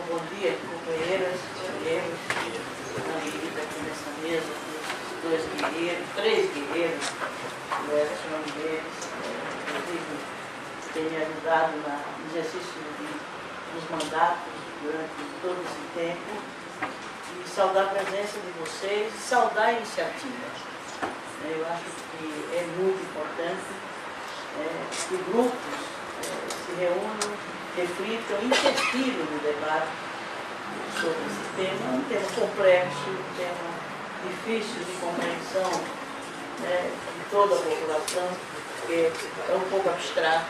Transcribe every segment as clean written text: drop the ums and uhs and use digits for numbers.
bom dia, companheiras, companheiros, Anitta aqui nessa mesa, dois guerreiros, três guerreiros, o Edson é um deles, inclusive tem me ajudado no exercício dos mandatos durante todo esse tempo, e saudar a presença de vocês e saudar a iniciativa. Eu acho que é muito importante que grupos se reúnam, reflitam e interfiram no debate sobre esse tema. Um tema complexo, um tema difícil de compreensão de toda a população, porque é um pouco abstrato.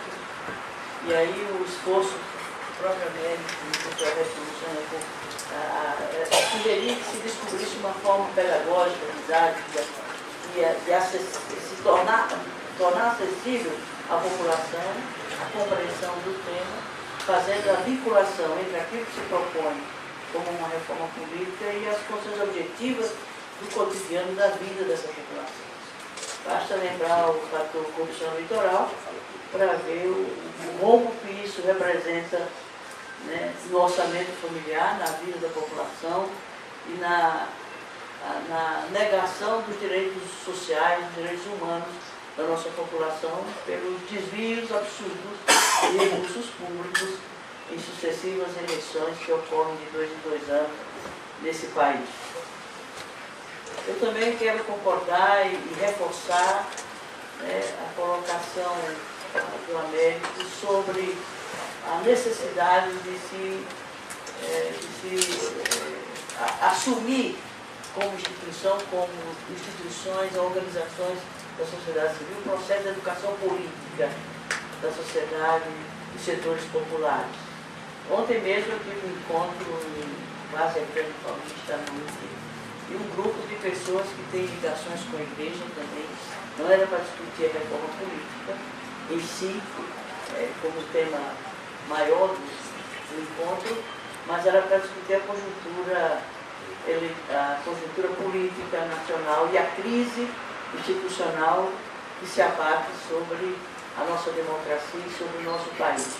E aí o esforço propriamente da resolução sugerir que se descobrisse uma forma pedagógica, didática, de se tornar acessível à população a compreensão do tema, fazendo a vinculação entre aquilo que se propõe como uma reforma política e as funções objetivas do cotidiano da vida dessa população. Basta lembrar o fator corrupção eleitoral para ver o rombo que isso representa, no orçamento familiar, na vida da população e na negação dos direitos sociais, dos direitos humanos da nossa população pelos desvios absurdos de recursos públicos em sucessivas eleições que ocorrem de 2 em 2 anos nesse país. Eu também quero concordar e reforçar a colocação do Américo sobre a necessidade de se assumir como instituição, como instituições, organizações da sociedade civil, o processo de educação política da sociedade e setores populares. Ontem mesmo eu tive um encontro em Base Eterno Paulista à noite, e um grupo de pessoas que têm ligações com a igreja também. Não era para discutir a reforma política em si, como tema maior do encontro, mas era para discutir a conjuntura política nacional e a crise institucional que se abate sobre a nossa democracia e sobre o nosso país.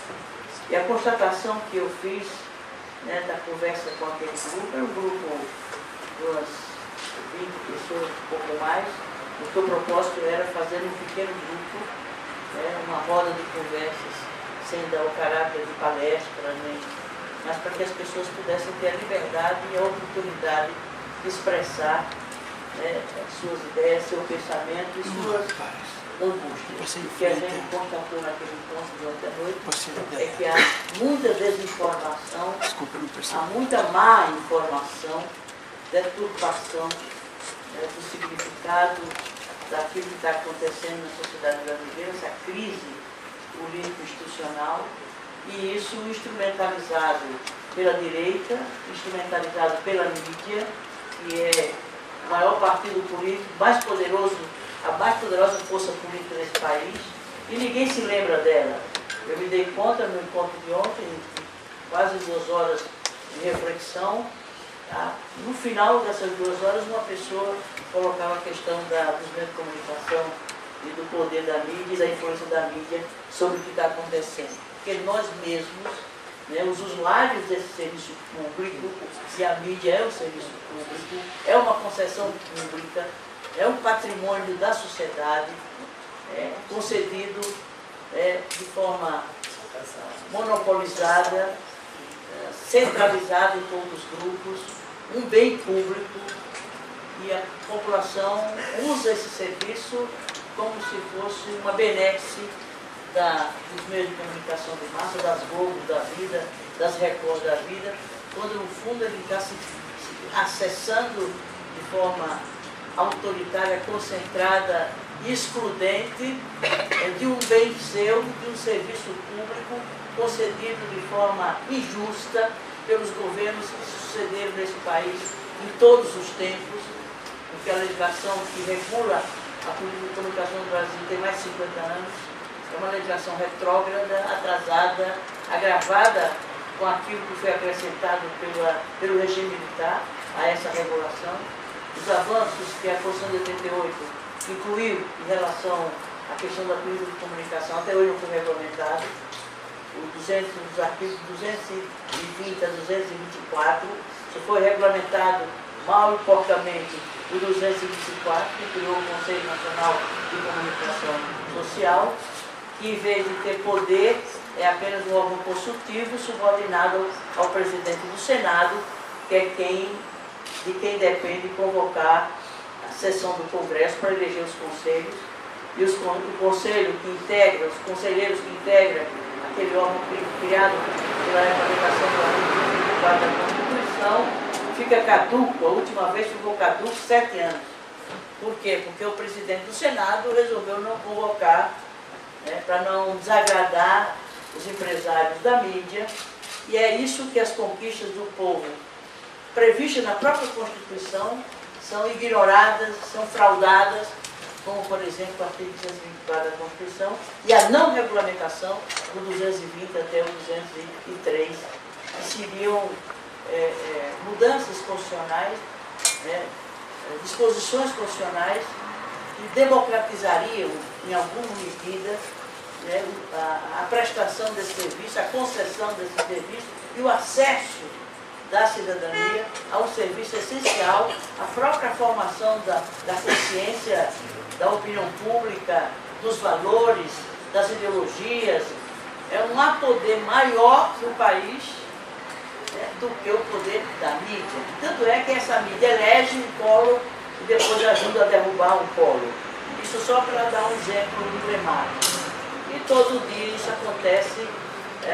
E a constatação que eu fiz da conversa com aquele grupo, era um grupo de umas 20 pessoas, um pouco mais, o que o propósito era fazer um pequeno grupo, uma roda de conversas, sem dar o caráter de palestra, mas para que as pessoas pudessem ter a liberdade e a oportunidade de expressar as suas ideias, seu pensamento e suas angústias. O que a gente constatou naquele encontro de ontem à noite é que há muita desinformação, há muita má informação, deturpação do significado daquilo que está acontecendo na sociedade brasileira, essa crise político-institucional, e isso instrumentalizado pela direita, instrumentalizado pela mídia, que é o maior partido político, a mais poderosa força política desse país, e ninguém se lembra dela. Eu me dei conta no encontro de ontem, quase 2 horas de reflexão. No final dessas 2 horas, uma pessoa colocava a questão dos meios de comunicação e do poder da mídia e da influência da mídia sobre o que está acontecendo. Porque nós mesmos, os usuários desse serviço público, e a mídia é o serviço público, é uma concessão pública, é um patrimônio da sociedade, concedido de forma monopolizada, centralizada em todos os grupos, um bem público, e a população usa esse serviço como se fosse uma benesse dos meios de comunicação de massa, das Globo da vida, das Record da vida, quando no fundo ele está se acessando de forma autoritária, concentrada e excludente de um bem seu, de um serviço público concedido de forma injusta pelos governos que se sucederam nesse país em todos os tempos, porque a legislação que regula a política de comunicação do Brasil tem mais de 50 anos, é uma legislação retrógrada, atrasada, agravada com aquilo que foi acrescentado pelo regime militar a essa regulação. Os avanços que a Constituição de 88 incluiu em relação à questão da política de comunicação até hoje não foi regulamentado. os artigos 220 a 224, isso foi regulamentado mal e porcamente o 224, que criou o Conselho Nacional de Comunicação Social, que em vez de ter poder, é apenas um órgão consultivo subordinado ao presidente do Senado, que é de quem depende convocar a sessão do Congresso para eleger os conselhos, e o conselho que integra, os conselheiros que integram aquele órgão criado pela regulamentação do artigo 24 da Constituição, fica caduco. A última vez ficou caduco 7 anos. Por quê? Porque o presidente do Senado resolveu não convocar, para não desagradar os empresários da mídia, e é isso que as conquistas do povo, previstas na própria Constituição, são ignoradas, são fraudadas, como, por exemplo, o artigo 224 da Constituição e a não regulamentação do 220 até o 203, que seriam mudanças constitucionais, disposições constitucionais que democratizariam, em alguma medida, a prestação desse serviço, a concessão desse serviço e o acesso da cidadania a um serviço essencial, a própria formação da consciência, da opinião pública, dos valores, das ideologias. Não há poder maior no país do que o poder da mídia. Tanto é que essa mídia elege um polo e depois ajuda a derrubar um polo. Isso só para dar um exemplo emblemático. E todo dia isso acontece,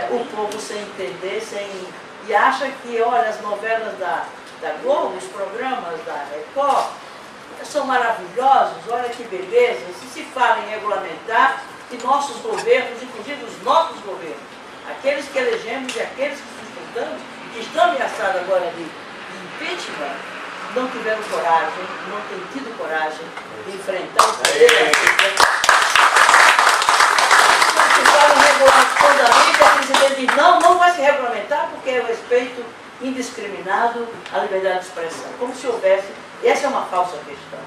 o povo sem entender, e acha que, olha, as novelas da Globo, os programas da Record, são maravilhosos, olha que beleza. Se fala em regulamentar, que nossos governos, inclusive os nossos governos, aqueles que elegemos e aqueles que sustentamos, que estão ameaçados agora de impeachment, não tiveram coragem, não têm tido coragem de enfrentar o poder. Quando a mídia, o presidente diz, não vai se regulamentar porque é o respeito indiscriminado à liberdade de expressão. Como se houvesse, essa é uma falsa questão.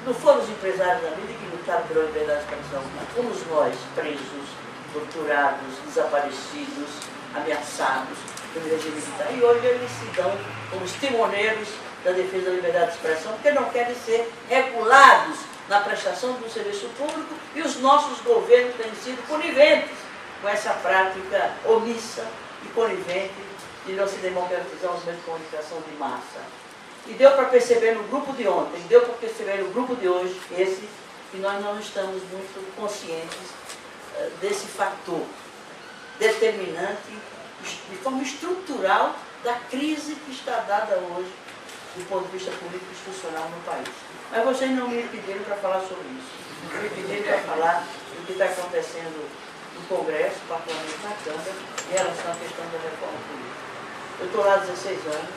Não foram os empresários da mídia que lutaram pela liberdade de expressão, mas fomos nós, presos, torturados, desaparecidos, ameaçados pelo regime militar. E hoje eles se dão como os timoneiros da defesa da liberdade de expressão, porque não querem ser regulados na prestação do serviço público, e os nossos governos têm sido coniventes com essa prática omissa e conivente de não se democratizar os meios de comunicação de massa. E deu para perceber no grupo de ontem, deu para perceber no grupo de hoje, que nós não estamos muito conscientes desse fator determinante, de forma estrutural, da crise que está dada hoje do ponto de vista político-institucional no país. Mas vocês não me pediram para falar sobre isso. Me pediram para falar do que está acontecendo no Congresso, particularmente na Câmara, em relação à questão da reforma política. Eu estou lá há 16 anos,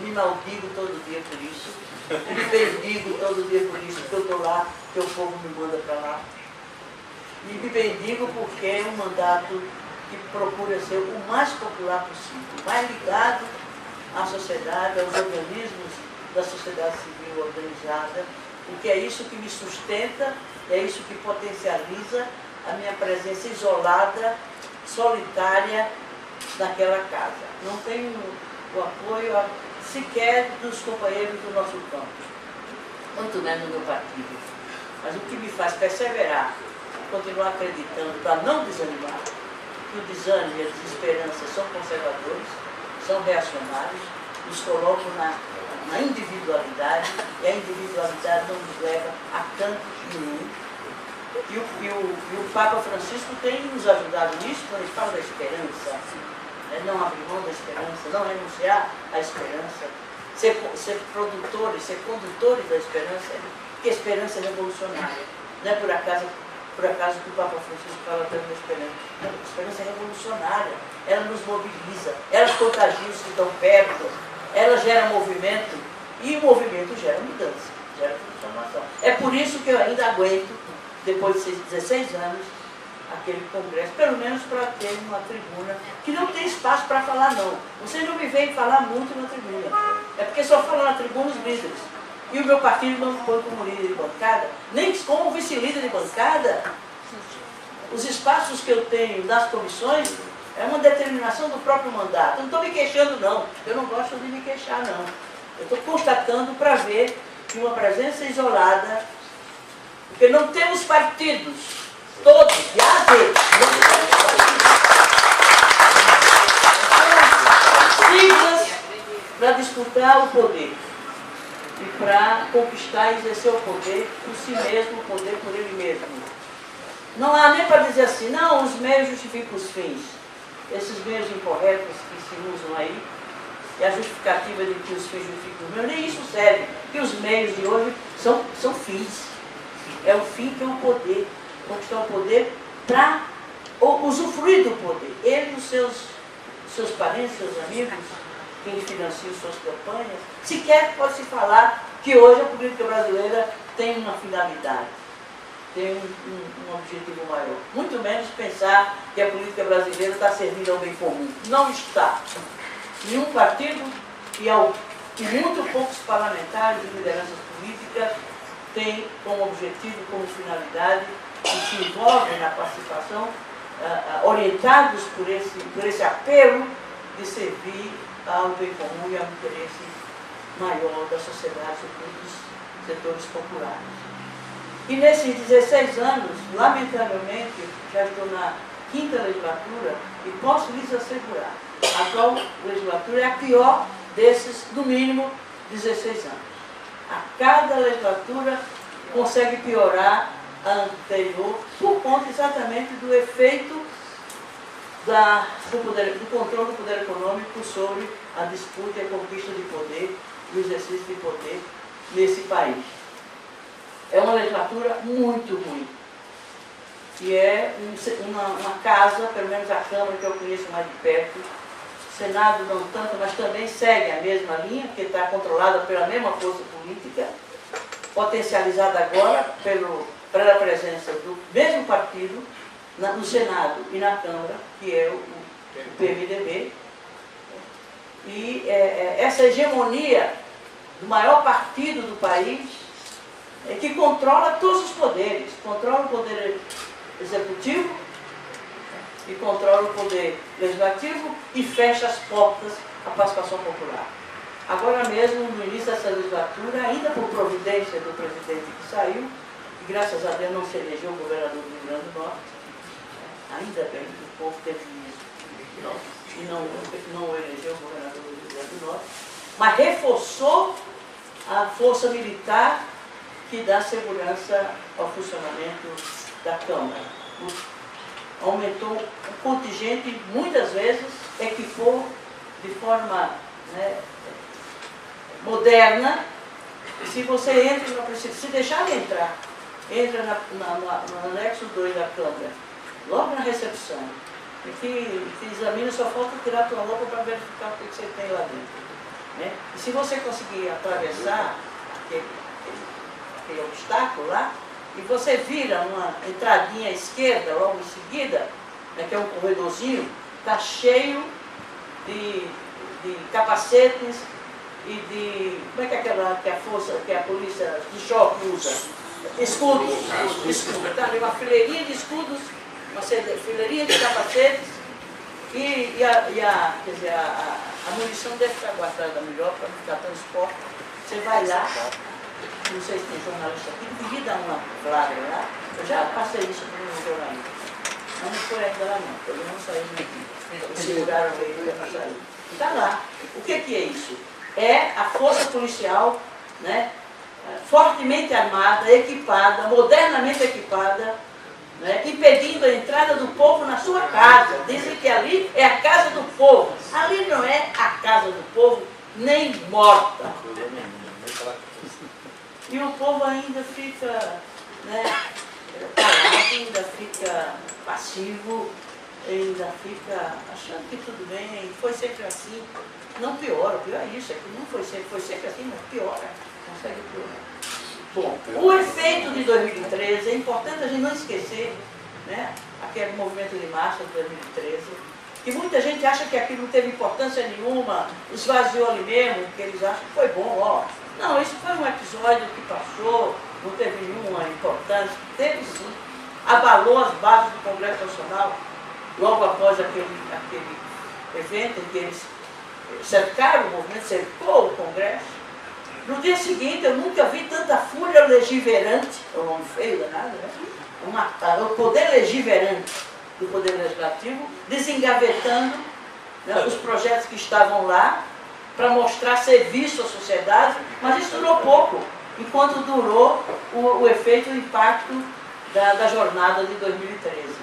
me maldigo todo dia por isso, me bendigo todo dia por isso, porque eu estou lá, porque o povo me manda para lá. E me bendigo porque é um mandato que procura ser o mais popular possível, mais ligado à sociedade, aos organismos da sociedade civil organizada, porque é isso que me sustenta, é isso que potencializa a minha presença isolada, solitária, naquela casa. Não tenho o apoio sequer dos companheiros do nosso campo, muito menos do meu partido. Mas o que me faz perseverar, continuar acreditando, para não desanimar, que o desânimo e a desesperança são conservadores, são reacionários, nos colocam na individualidade, e a individualidade não nos leva a canto nenhum. E o Papa Francisco tem nos ajudado nisso, quando ele fala da esperança, não abrir mão da esperança, não renunciar à esperança, ser produtores, ser condutores da esperança, porque a esperança é revolucionária. Não é por acaso que o Papa Francisco fala tanto da esperança. Não, a esperança é revolucionária, ela nos mobiliza, ela contagia os que estão perto, ela gera movimento, e o movimento gera mudança, gera transformação. É por isso que eu ainda aguento, depois de 16 anos, aquele congresso, pelo menos para ter uma tribuna, que não tem espaço para falar não. Vocês não me veem falar muito na tribuna, é porque só falam na tribuna os líderes. E o meu partido não foi como líder de bancada, nem como vice-líder de bancada. os espaços que eu tenho nas comissões é uma determinação do próprio mandato. Eu não estou me queixando, não. Eu não gosto de me queixar, não. Eu estou constatando para ver que uma presença isolada, porque não temos partidos, todos, de A a Z, não temos partidos. Siglas para disputar o poder e para conquistar e exercer o poder por si mesmo, o poder por ele mesmo. Não há nem para dizer assim, não, os meios justificam os fins. Esses meios incorretos que se usam aí, e a justificativa de que os fins justificam os meios, nem isso serve, porque os meios de hoje são fins. É o fim que é o poder, conquistar o poder para usufruir do poder. Ele e os seus parentes, seus amigos, quem financia suas campanhas, sequer pode-se falar que hoje a política brasileira tem uma finalidade, tem um objetivo maior. Muito menos pensar que a política brasileira está servindo ao bem comum. Não está. Nenhum partido e muito poucos parlamentares e lideranças políticas têm como objetivo, como finalidade, e se envolvem na participação, orientados por esse apelo de servir ao bem comum e ao interesse maior da sociedade, sobretudo dos setores populares. E nesses 16 anos, lamentavelmente, já estou na 5ª legislatura e posso lhes assegurar, a atual legislatura é a pior desses, no mínimo, 16 anos. A cada legislatura consegue piorar a anterior por conta exatamente do efeito do controle do poder econômico sobre a disputa e a conquista de poder, o exercício de poder nesse país. É uma legislatura muito ruim. E é uma casa, pelo menos a Câmara que eu conheço mais de perto, o Senado não tanto, mas também segue a mesma linha, que está controlada pela mesma força política, potencializada agora pela presença do mesmo partido no Senado e na Câmara, que é o PMDB. E essa hegemonia do maior partido do país, que controla todos os poderes, controla o poder executivo e controla o poder legislativo e fecha as portas à participação popular. Agora mesmo, no início dessa legislatura, ainda por providência do presidente que saiu, e graças a Deus não se elegeu governador do Rio Grande do Norte, ainda bem que o povo teve isso, e não elegeu governador do Rio Grande do Norte, mas reforçou a força militar que dá segurança ao funcionamento da Câmara. Aumentou o contingente, muitas vezes equipou de forma moderna. Se você entra, não precisa, se deixar de entrar, entra no anexo 2 da Câmara, logo na recepção, e que examina, só falta tirar a tua roupa para verificar o que você tem lá dentro. E se você conseguir atravessar aquele obstáculo lá, e você vira uma entradinha à esquerda, logo em seguida, que é um corredorzinho, está cheio de capacetes e de... Como é que é aquela que a polícia de choque usa? Escudos. Está ali uma fileirinha de escudos, uma fileirinha de capacetes e a munição deve estar guardada melhor para não ficar transporte. Você vai lá, não sei se tem jornalista aqui, devia dar uma flagra lá. Eu já passei isso para um jornalista. Mas não foi ainda lá não, porque eu não saí daqui. Seguraram ele para sair. Está lá. O que é isso? É a força policial, fortemente armada, equipada, modernamente equipada, impedindo a entrada do povo na sua casa. Dizem que ali é a casa do povo. Ali não é a casa do povo, nem morta. E o povo ainda fica parado, ainda fica passivo, ainda fica achando que tudo bem, foi sempre assim. Não piora, o pior é isso, é que não foi sempre assim, mas piora, consegue piorar. Bom, o efeito de 2013, é importante a gente não esquecer, aquele movimento de marcha de 2013, que muita gente acha que aquilo não teve importância nenhuma, esvaziou ali mesmo, que eles acham que foi bom, Não, isso foi um episódio que passou, não teve nenhuma importância, teve sim. abalou as bases do Congresso Nacional, logo após aquele evento em que eles cercaram o movimento, cercou o Congresso. No dia seguinte, eu nunca vi tanta fúria legiverante, é um nome feio, danado, né? O poder legiverante do Poder Legislativo, desengavetando, né, os projetos que estavam lá, para mostrar serviço à sociedade, mas isso durou pouco, enquanto durou o efeito, o impacto da jornada de 2013.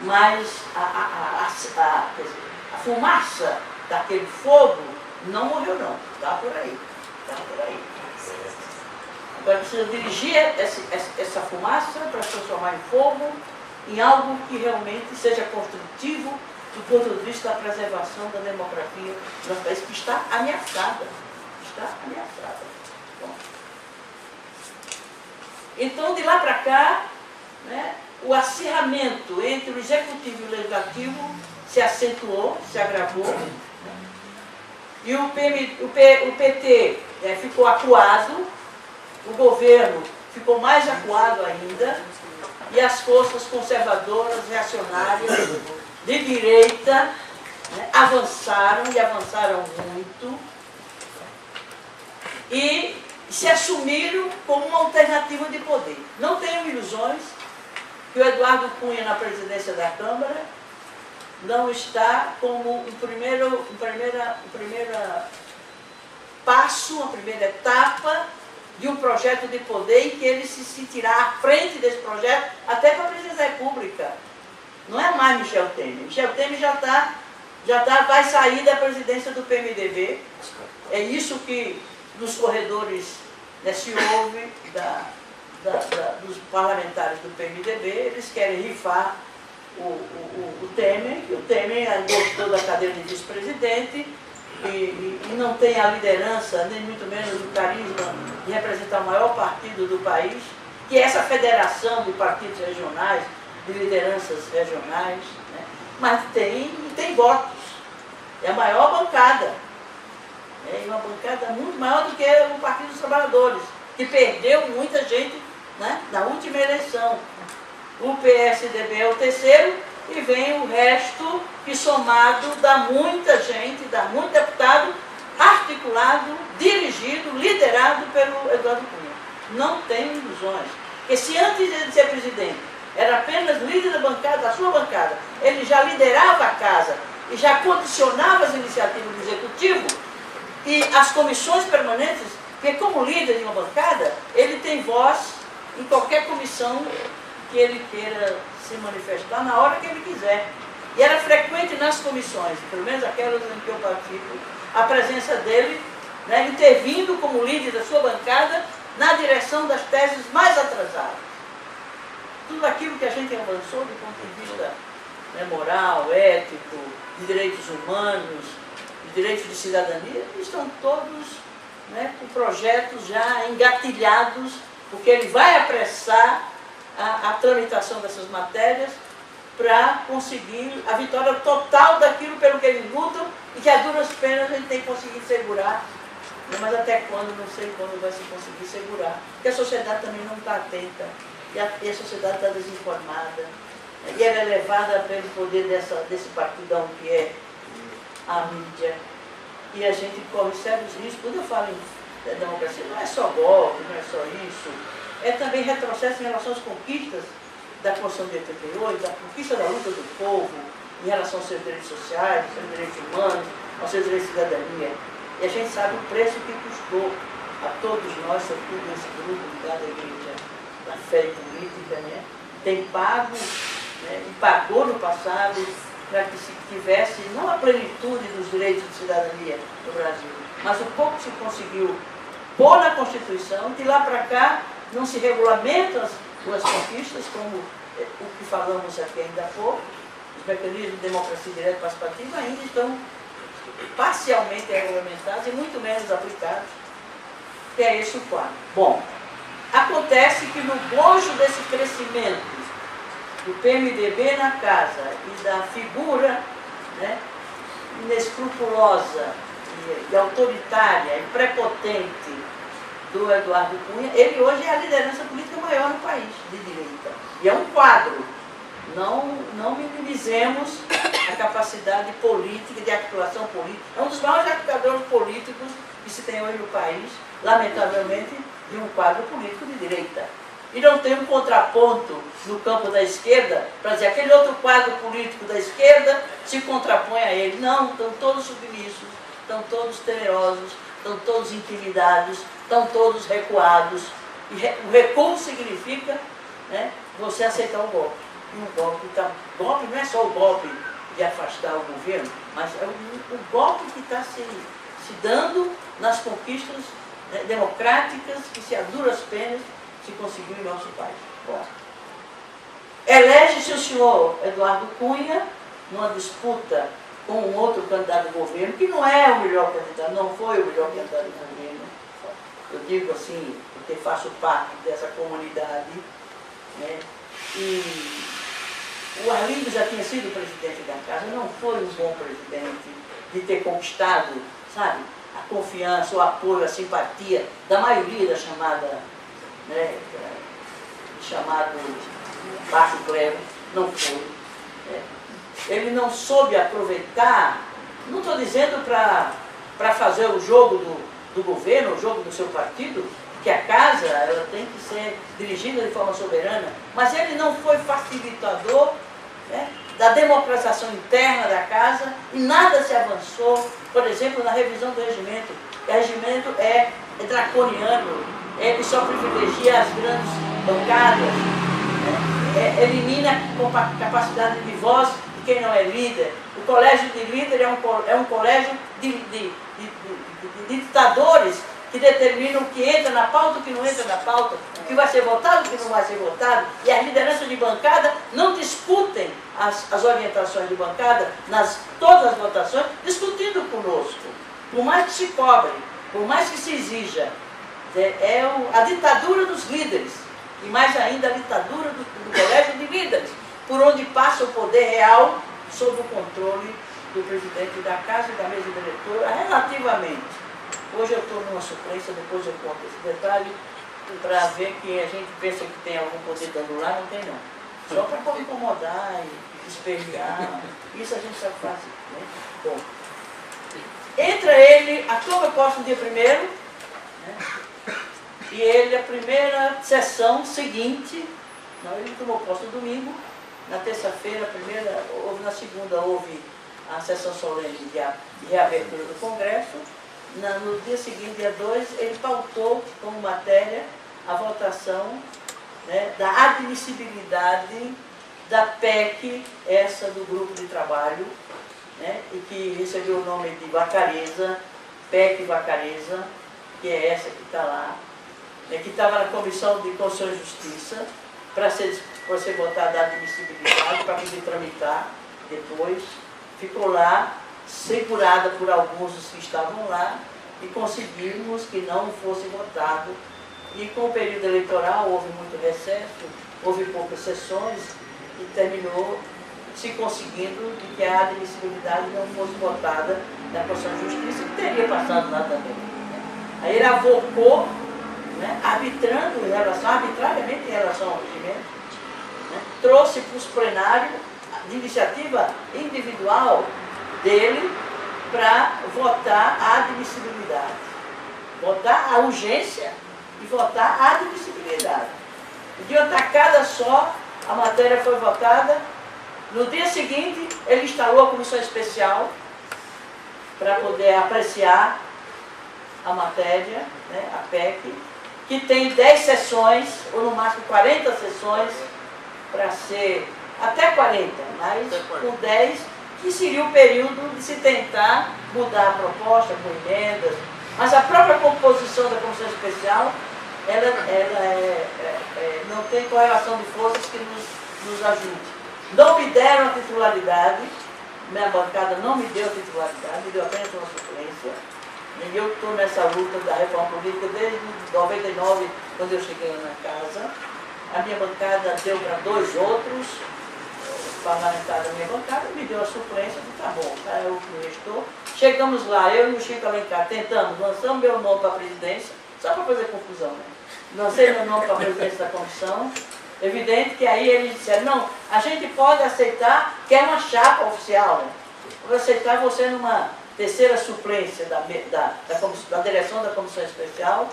Mas quer dizer, a fumaça daquele fogo não morreu não, está por aí. Agora precisa dirigir essa fumaça para transformar em fogo, em algo que realmente seja construtivo do ponto de vista da preservação da democracia do nosso país, que está ameaçada. Bom. Então, de lá para cá, né, o acirramento entre o executivo e o legislativo se acentuou, se agravou, e o PT ficou acuado, o governo ficou mais acuado ainda, e as forças conservadoras, reacionárias, de direita, né, avançaram muito, e se assumiram como uma alternativa de poder. Não tenham ilusões que o Eduardo Cunha, na presidência da Câmara, não está como um primeiro passo, uma primeira etapa de um projeto de poder em que ele se sentirá à frente desse projeto, até para a presidência da República. Não é mais Michel Temer. Michel Temer vai sair da presidência do PMDB. É isso que nos corredores, né, se ouve dos parlamentares do PMDB. Eles querem rifar o Temer, que o Temer gostou da cadeira de vice-presidente e não tem a liderança, nem muito menos o carisma de representar o maior partido do país, que é essa federação de partidos regionais, de lideranças regionais, né? Mas tem votos. É a maior bancada. É uma bancada muito maior do que o Partido dos Trabalhadores, que perdeu muita gente, né, na última eleição. O PSDB é o terceiro e vem o resto, que somado dá muita gente, dá muito deputado, articulado, dirigido, liderado pelo Eduardo Cunha. Não tem ilusões. Porque se antes de ser presidente era apenas líder da bancada, da sua bancada, ele já liderava a casa e já condicionava as iniciativas do Executivo e as comissões permanentes, porque como líder de uma bancada, ele tem voz em qualquer comissão que ele queira se manifestar na hora que ele quiser. E era frequente nas comissões, pelo menos aquelas em que eu participo, a presença dele, né, intervindo como líder da sua bancada na direção das teses mais atrasadas. Tudo aquilo que a gente avançou do ponto de vista, né, moral, ético, de direitos humanos, de direitos de cidadania, estão todos, né, com projetos já engatilhados, porque ele vai apressar a tramitação dessas matérias para conseguir a vitória total daquilo pelo que eles lutam e que a duras penas a gente tem que conseguir segurar. Mas até quando, não sei quando vai se conseguir segurar. Porque a sociedade também não está atenta e a sociedade está desinformada. E ela é levada pelo poder desse partidão que é a mídia. E a gente corre sérios riscos. Quando eu falo em democracia, não é só golpe, não é só isso. É também retrocesso em relação às conquistas da Constituição de 88, da conquista da luta do povo, em relação aos seus direitos sociais, aos seus direitos humanos, aos seus direitos de cidadania. E a gente sabe o preço que custou a todos nós, sobretudo nesse grupo ligado à igreja da fé e política, né? Tem pago, né, e pagou no passado para que se tivesse não a plenitude dos direitos de cidadania do Brasil, mas o pouco que se conseguiu pôr na Constituição, de lá para cá não se regulamentam as conquistas, como o que falamos aqui ainda há pouco. Os mecanismos de democracia direta e participativa ainda estão parcialmente regulamentados e muito menos aplicados, que é esse o quadro. Bom, acontece que no bojo desse crescimento do PMDB na casa e da figura, né, inescrupulosa e autoritária e prepotente do Eduardo Cunha, ele hoje é a liderança política maior no país, de direita. E é um quadro. Não minimizemos a capacidade política, de articulação política. É um dos maiores articuladores políticos que se tem hoje no país, lamentavelmente, de um quadro político de direita. E não tem um contraponto no campo da esquerda para dizer aquele outro quadro político da esquerda se contrapõe a ele. Não, estão todos submissos, estão todos temerosos, estão todos intimidados, estão todos recuados. E o recuo significa, né, você aceitar o golpe. E o golpe não é só o golpe de afastar o governo, mas é o golpe que está se dando nas conquistas, né, democráticas, que se a duras penas se conseguiu em nosso país. Bom, elege-se o senhor Eduardo Cunha numa disputa com um outro candidato do governo, que não é o melhor candidato, não foi o melhor candidato do governo. Eu digo assim, porque faço parte dessa comunidade, né? E o Arlindo já tinha sido presidente da casa, não foi um bom presidente de ter conquistado, sabe, a confiança, o apoio, a simpatia da maioria da chamada, né, chamado baixo clero, não foi. Né? Ele não soube aproveitar, não estou dizendo para fazer o jogo do governo, o jogo do seu partido, que a casa ela tem que ser dirigida de forma soberana, mas ele não foi facilitador, né, da democratização interna da casa e nada se avançou, por exemplo, na revisão do regimento. O regimento é draconiano, ele só privilegia as grandes bancadas, né, elimina a capacidade de voz de quem não é líder. O colégio de líder é um colégio de ditadores que determinam o que entra na pauta, o que não entra na pauta, o que vai ser votado, o que não vai ser votado, e as lideranças de bancada não discutem as orientações de bancada todas as votações, discutindo conosco, por mais que se cobre, por mais que se exija. É a ditadura dos líderes, e mais ainda a ditadura do colégio de líderes, por onde passa o poder real sob o controle do presidente da casa e da mesa diretora, relativamente. Hoje eu estou numa suplência, depois eu conto esse detalhe, para ver que a gente pensa que tem algum poder dando lá, não tem não. Só para incomodar e espelhar, isso a gente sabe fazer. Né? Bom, entra ele, toma posse no dia 1º, né? E ele, a primeira sessão seguinte, não, ele tomou posse no domingo, na terça-feira, na segunda houve a sessão solene de reabertura do Congresso. No dia seguinte, dia 2, ele pautou como matéria a votação, né, da admissibilidade da PEC, essa do grupo de trabalho, né, e que recebeu o nome de Vacareza, PEC Vacareza, que é essa que está lá, né, que estava na Comissão de Constituição e Justiça, para ser votada a admissibilidade, para poder tramitar depois. Ficou lá, segurada por alguns dos que estavam lá, e conseguimos que não fosse votado. E com o período eleitoral houve muito recesso, houve poucas sessões, e terminou se conseguindo de que a admissibilidade não fosse votada na Constituição e Justiça, que teria passado lá também. Né? Aí ele avocou, né, arbitrariamente em relação ao regimento, né, trouxe para os plenários de iniciativa individual dele para votar a admissibilidade. Votar a urgência e votar a admissibilidade. De uma tacada só, a matéria foi votada. No dia seguinte, ele instalou a comissão especial para poder apreciar a matéria, né, a PEC, que tem 10 sessões, ou no máximo 40 sessões, para ser até 40, mas com 10, que seria o período de se tentar mudar a proposta com emendas. Mas a própria composição da comissão especial, ela não tem correlação de forças que nos ajude. Não me deram a titularidade, minha bancada não me deu a titularidade, me deu apenas uma suplência. E eu estou nessa luta da reforma política desde 99, quando eu cheguei na casa. A minha bancada deu para 2 outros parlamentares da minha bancada, me deu a suplência, e tá bom, é o que restou. Chegamos lá, eu e o Chico Alencar tentamos, lançamos meu nome para a presidência, só para fazer confusão, né? Lancei meu nome para a presidência da comissão. Evidente que aí eles disseram, não, a gente pode aceitar que é uma chapa oficial, né? Vou aceitar você numa terceira suplência da direção da comissão especial,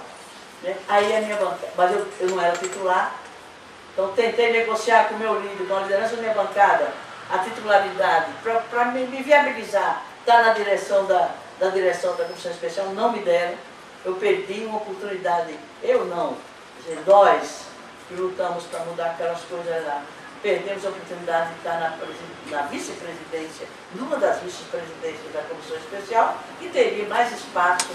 né? Aí a minha bancada, mas eu não era titular, então tentei negociar com o meu líder, com a liderança da minha bancada, a titularidade, para me viabilizar, estar na direção da comissão especial, não me deram. Eu perdi uma oportunidade, eu não, quer dizer, nós que lutamos para mudar aquelas coisas lá, perdemos a oportunidade de estar na vice-presidência, numa das vice-presidências da comissão especial, e teria mais espaço,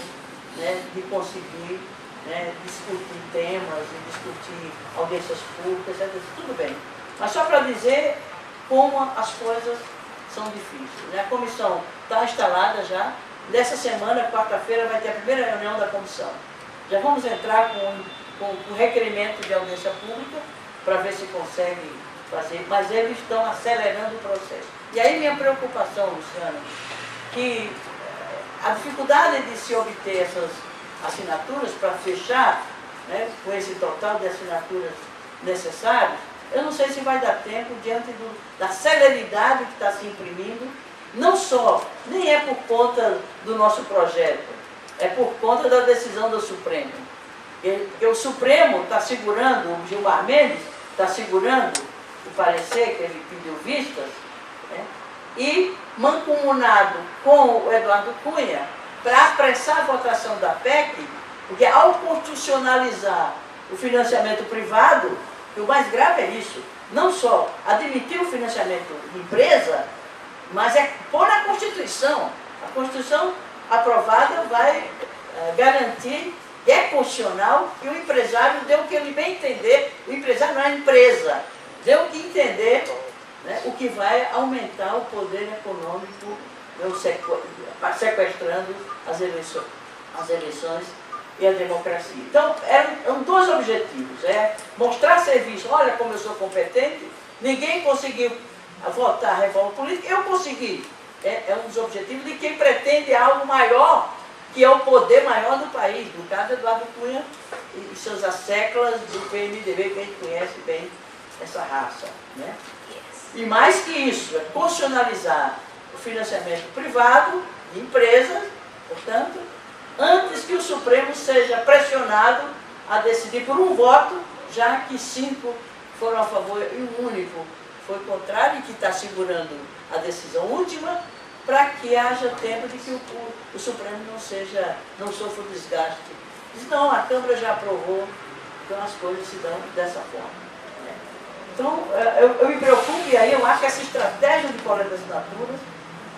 né, de conseguir, né, discutir temas, e discutir audiências públicas, etc. Tudo bem. Mas só para dizer como as coisas são difíceis, né? A comissão está instalada já. Nessa semana, quarta-feira, vai ter a primeira reunião da comissão. Já vamos entrar com o requerimento de audiência pública para ver se consegue fazer, mas eles estão acelerando o processo. E aí minha preocupação, Luciano, que a dificuldade de se obter essas assinaturas para fechar, né, com esse total de assinaturas necessárias, eu não sei se vai dar tempo diante da celeridade que está se imprimindo. Não só, nem é por conta do nosso projeto, é por conta da decisão do Supremo. Porque o Supremo está segurando, o Gilmar Mendes está segurando o parecer que ele pediu vistas, né, e mancomunado com o Eduardo Cunha para apressar a votação da PEC, porque ao constitucionalizar o financiamento privado, e o mais grave é isso, não só admitir o financiamento de empresa, mas é pôr na Constituição. A Constituição aprovada vai garantir que é constitucional e o empresário deu o que ele bem entender. O empresário não é empresa, deu o que entender, né, o que vai aumentar o poder econômico, sequestrando as eleições e a democracia. Então, eram dois objetivos. Mostrar serviço, olha como eu sou competente, ninguém conseguiu votar a reforma política, eu consegui. É um dos objetivos de quem pretende algo maior, que é o poder maior do país, no caso Eduardo Cunha e seus asseclas do PMDB, que a gente conhece bem essa raça, né? E mais que isso, é constitucionalizar o financiamento privado de empresas, portanto, antes que o Supremo seja pressionado a decidir por um voto, já que 5 foram a favor e um único foi contrário, e que está segurando a decisão última, para que haja tempo de que o Supremo não sofra o desgaste. Diz, não, a Câmara já aprovou, então as coisas se dão dessa forma. Né? Então, eu me preocupo, e aí eu acho que essa estratégia de coleta de assinaturas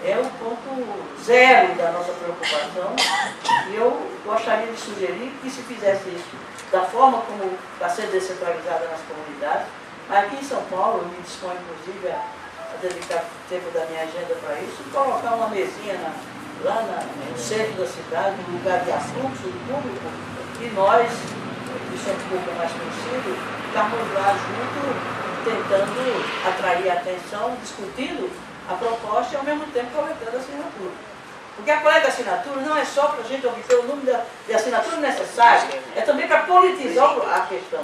é o ponto zero da nossa preocupação, e eu gostaria de sugerir que se fizesse isso da forma como está sendo descentralizada nas comunidades. Aqui em São Paulo, eu me disponho, inclusive, a dedicar tempo da minha agenda para isso, e colocar uma mesinha lá no centro da cidade, no lugar de afluxo do público, e nós, que somos um pouco mais conhecidos, estamos lá junto, tentando atrair a atenção, discutindo a proposta e, ao mesmo tempo, coletando assinatura. Porque a coleta de assinatura não é só para a gente obter o número de assinaturas necessárias, é também para politizar a questão,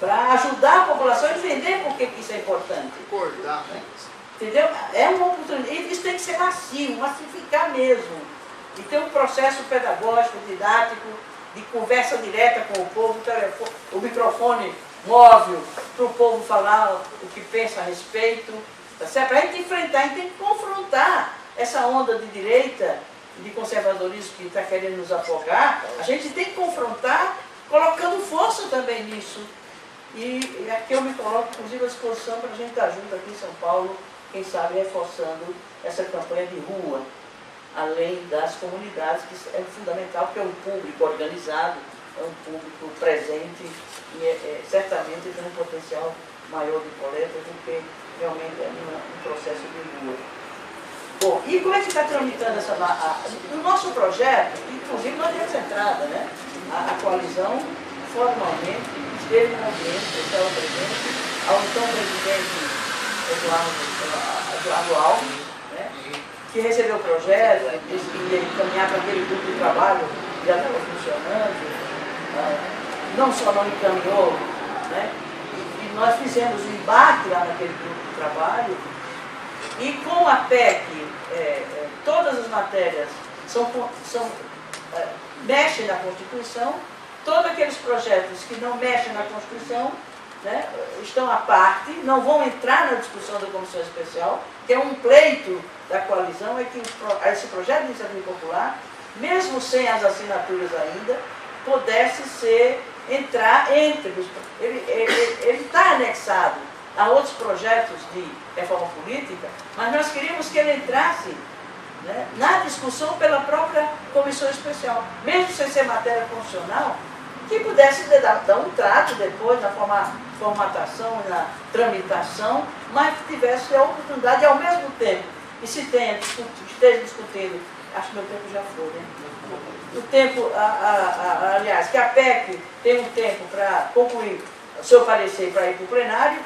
para ajudar a população a entender por que isso é importante. Entendeu? É uma oportunidade. E isso tem que ser massivo, massificar mesmo. E ter um processo pedagógico, didático, de conversa direta com o povo, o microfone móvel, para o povo falar o que pensa a respeito. Tá certo? Para a gente enfrentar, a gente tem que confrontar essa onda de direita, de conservadorismo que está querendo nos afogar. A gente tem que confrontar, colocando força também nisso. E aqui eu me coloco, inclusive, à disposição para a gente estar junto aqui em São Paulo, quem sabe reforçando essa campanha de rua, além das comunidades, que é fundamental, porque é um público organizado, é um público presente e certamente tem um potencial maior de coleta do que realmente é um processo de rua. Bom, e como é que está tramitando o nosso projeto? Inclusive nós temos entrada, né? A coalizão formalmente esteve na audiência, estava presente, ao então presidente Eduardo Alves, né, que recebeu o projeto, disse que ia encaminhar para aquele grupo de trabalho que já estava funcionando, não só não encaminhou, né? E nós fizemos um embate lá naquele grupo de trabalho, e com a PEC, todas as matérias mexem na Constituição, todos aqueles projetos que não mexem na Constituição, né, estão à parte, não vão entrar na discussão da Comissão Especial, que é um pleito da coalizão, é que esse projeto de iniciativa popular, mesmo sem as assinaturas ainda, pudesse entrar entre os... Ele está anexado a outros projetos de reforma política, mas nós queríamos que ele entrasse, né, na discussão pela própria Comissão Especial, mesmo sem ser matéria constitucional, que pudesse dar um trato depois na formatação e na tramitação, mas que tivesse a oportunidade, ao mesmo tempo que se esteja discutindo, acho que meu tempo já foi, né? O tempo, aliás, que a PEC tem um tempo para concluir o seu parecer para ir para o plenário,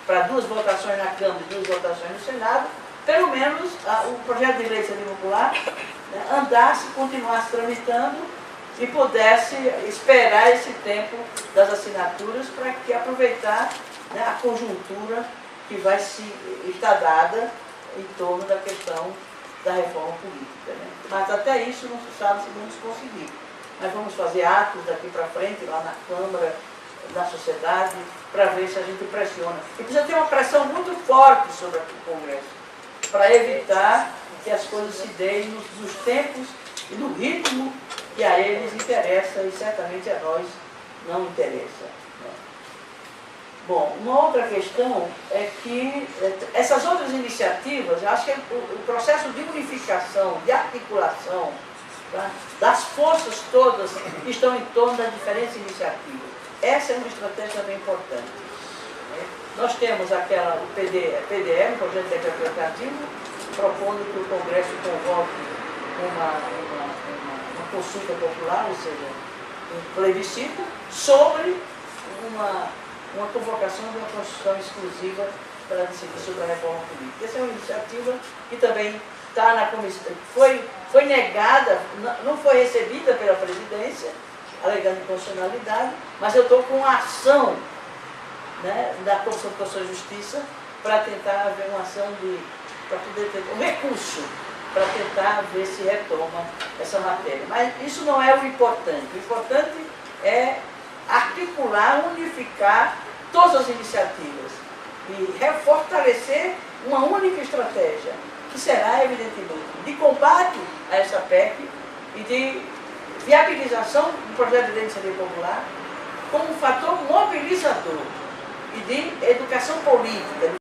para 2 votações na Câmara e 2 votações no Senado, pelo menos o projeto de lei de iniciativa popular, né, andasse, continuasse tramitando e pudesse esperar esse tempo das assinaturas para que aproveitar, né, a conjuntura que vai estar dada em torno da questão da reforma política, né? Mas até isso não se sabe se vamos conseguir. Nós vamos fazer atos daqui para frente, lá na Câmara, na sociedade, para ver se a gente pressiona. E precisa ter uma pressão muito forte sobre o Congresso, para evitar que as coisas se deem nos tempos e no ritmo que a eles interessa e certamente a nós não interessa. Bom, uma outra questão é que essas outras iniciativas, eu acho que o processo de unificação, de articulação, tá, das forças todas que estão em torno das diferentes iniciativas, essa é uma estratégia bem importante. Nós temos o PDE, o Projeto de Decreto Legislativo, propondo que o Congresso convoque uma consulta popular, ou seja, um plebiscito, sobre uma convocação de uma Constituição exclusiva para decidir sobre a reforma política. Essa é uma iniciativa que também está na comissão, foi negada, não foi recebida pela presidência, alegando inconstitucionalidade, mas eu estou com a ação, né, da Comissão de Constituição e Justiça para tentar haver uma ação para poder ter um recurso para tentar ver se retoma essa matéria. Mas isso não é o importante. O importante é articular, unificar todas as iniciativas e refortalecer uma única estratégia, que será, evidentemente, de combate a essa PEC e de viabilização do projeto de lei de iniciativa popular como um fator mobilizador e de educação política.